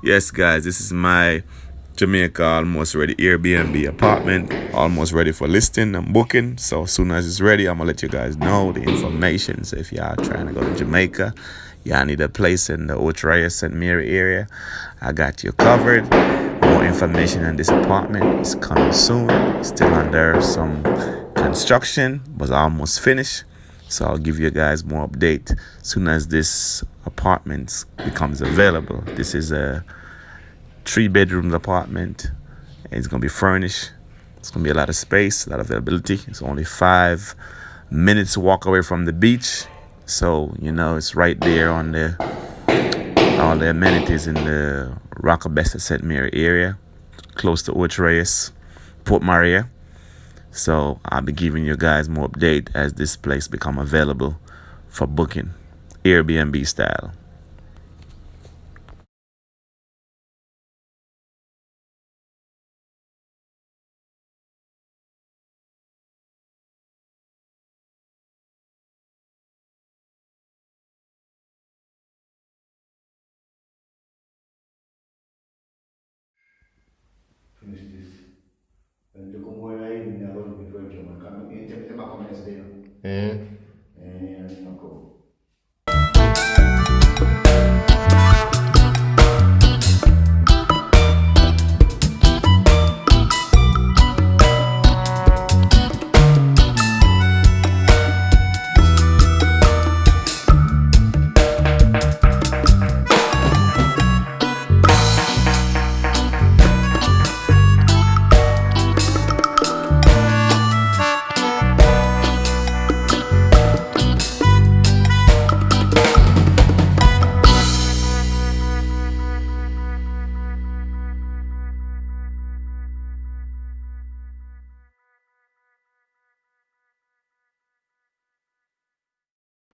Yes, guys, this is my Jamaica almost ready Airbnb apartment, almost ready for listing and booking. So as soon as it's ready, I'm gonna let you guys know the information. So if y'all trying to go to Jamaica, y'all need a place in the Ocho Rios St. Mary area, I got you covered. More information on this apartment is coming soon. Still under some construction, but almost finished. So I'll give you guys more update soon as this apartment becomes available. This is a 3 bedroom apartment. It's gonna be furnished. It's gonna be a lot of space, a lot of availability. It's only 5 minutes walk away from the beach, so it's right there on the all the amenities in the Rockabessa St. Mary area, close to Ocho Rios, Port Maria. So I'll be giving you guys more update as this place become available for booking, Airbnb style. Finish this. Yo como voy a ir, me hago lo que fue yo, me cambio, y te me comes de